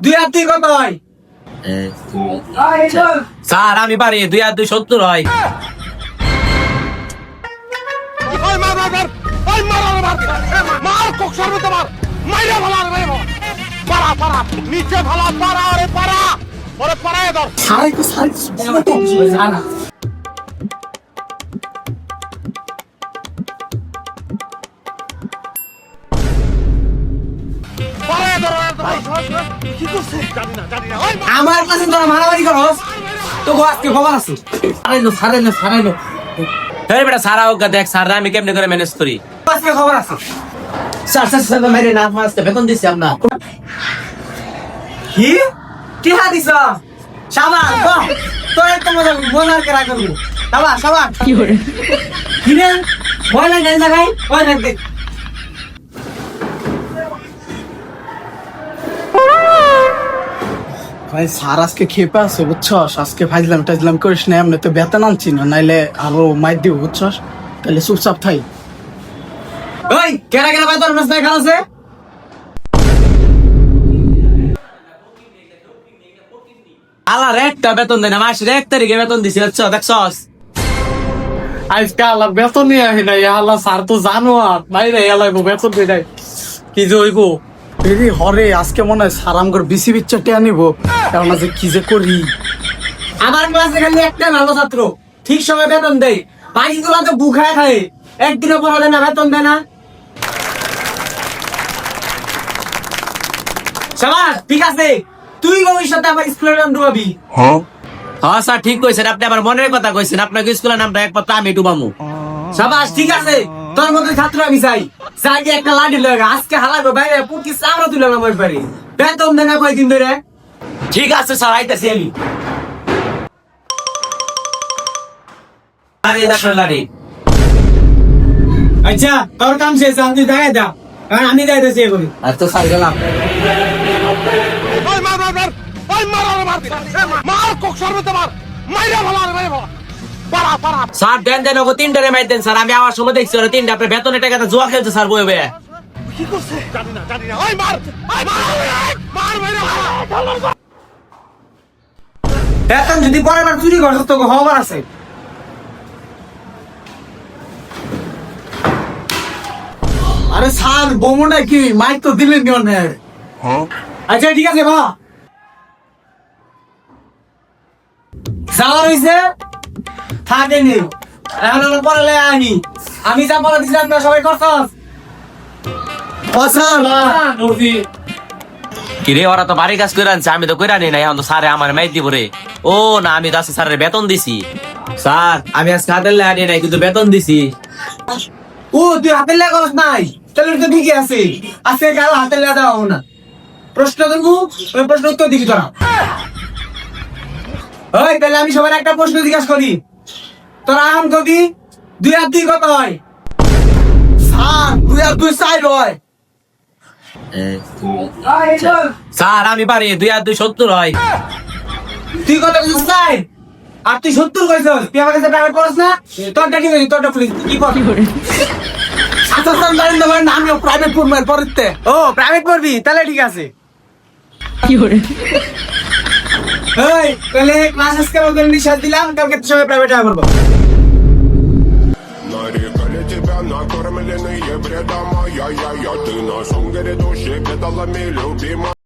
2 আর 2 কত হয়? স্যার আমি পারি 2 আর 2 70 হয়। আমার কাছে তোরা মারামারি করস তো আজকে খবর আছে। ছাড়াইলো এই বেটা সারা ওকে দেখ স্যার আমি কেমনে করে ম্যানেজ করি। আজকে খবর আছে। স্যার মেরে না মাসতে বেতন দিছি আমরা। কি কি হাদিস শাবাশ বাহ তোর একটা মজার করা করব শাবাশ কি করে কি রে ভয় লাগে না গাই ভয় লাগে ভাই স্যার আজকে খেপে আছে বুঝছস, আজকে ফাইজলাম করিস না, এমনি তো বেতন আনছি না, নাইলে আরো মাইর দিব বুঝছস, তাহলে চুপচাপ থাই। ওই কেরা কেরা ভাই তোর মাছ নাই খালাছে আল্লাহর একটা বেতন দেয় না, মাসের 1 তারিখে বেতন দিছি দেখছস। আজকে আল্লাহ বেতন নিয়ে আহি নাই, আল্লাহ স্যার তো জানো আর বাইরে এলাইবো বেতন দিয়ে নাই কি যে হইব। এরি হরে আজকে মনে হয় স্যার আমগর বিসি বিচ্ছা টেয়া নিব, এখন যে কি যে করি। আমার ক্লাসে খালি একটা ভালো ছাত্র ঠিক সময় বেতন দেয়, বাকিগুলো তো বুখায় খায়, একদিনও পড়ালে না বেতন দেয় না। শাবাশ ঠিক আছে, তুই ভবিষ্যতে আমার স্কুলের নাম ডুবাবি। হ্যাঁ স্যার ঠিক কইছেন, আপনি আমার মনের কথা কইছেন, আপনাকে স্কুলের নামটা একমাত্র আমি ডুবামু। শাবাশ ঠিক আছে, তোর মতো ছাত্র আমি চাই চাইকে একটা লাঠি লাগা আজকে হালাবো বাইরে পুটকি চামড়া তুলে না বই পারি, বেতন দেয় না কয়দিন ধরে। ঠিক আছে স্যার আইতাছি আমি। আরে দেখো লাড়ি আচ্ছা তোর কাম শেষ, আমি দেখাই দাও, কারণ আমি যাইতেছি এগুলি। আর তো স্যার গেলাম। স্যার দেন ওকে 3টারে মাইর দেন স্যার, আমি আমার সময় দেখছি ওরা 3টা আপনার বেতনের টাকাটা জুয়া খেলছে স্যার বয়ে বয়ে। বেতন যদি পরের বার চুরি করছো তোকে খবর আছে। আরে স্যার বোমটা কি মাইক তো দিলেন নি অনেক। আচ্ছা ঠিক আছে বা যাওয়া হয়েছে থাকেনি, এখন আমার পড়ালে আনি, আমি যা পড়া দিছিলাম না সবাই করছস। কিরে ওরা তো বাড়ি কাজ করে আনছে, আমি তো করে আনি না, এখন তো স্যারে আমার মাইর দিব রে। ও না আমি তো আজকে স্যারের বেতন দিছি স্যার, আমি আজকে হাতের লেখা আনি নাই কিন্তু বেতন দিছি। ও তুই হাতের লেখা করস নাই, তাহলে তো ঠিকই আছে, আজকে কাল হাতের লেখা দেওয়া না, প্রশ্ন করবো ওই প্রশ্ন উত্তর দিবি তোরা। ওই তাহলে আমি সবার একটা প্রশ্ন জিজ্ঞাসা করি, তোরা এখন কবি 2 আর 2 কত হয়? স্যার 2 আর 2 4 হয়। স্যার আমি পারি 2 আর 2 70 হয়। তুই কত বুঝছিস নাই আর তুই 70 কইছস, তুই আমার কাছে প্রাইভেট পড়াস না, তোরটা কি কইছিস, তোরটা পুলিশ কি করে? আচ্ছা স্যার জানেন না মানে আমিও প্রাইভেট পড়বার পড়তে। ও প্রাইভেট পড়বি তাহলে ঠিক আছে। কি করে এই তাহলে ক্লাস আজকে আমাদের নিঃশ্বাস দিলাম, কালকে তুই সবাই প্রাইভেট পড়বো। Нарекали тебя накормленные бредом, ай-яй-яй, ты на сумгере души, бедолами любима.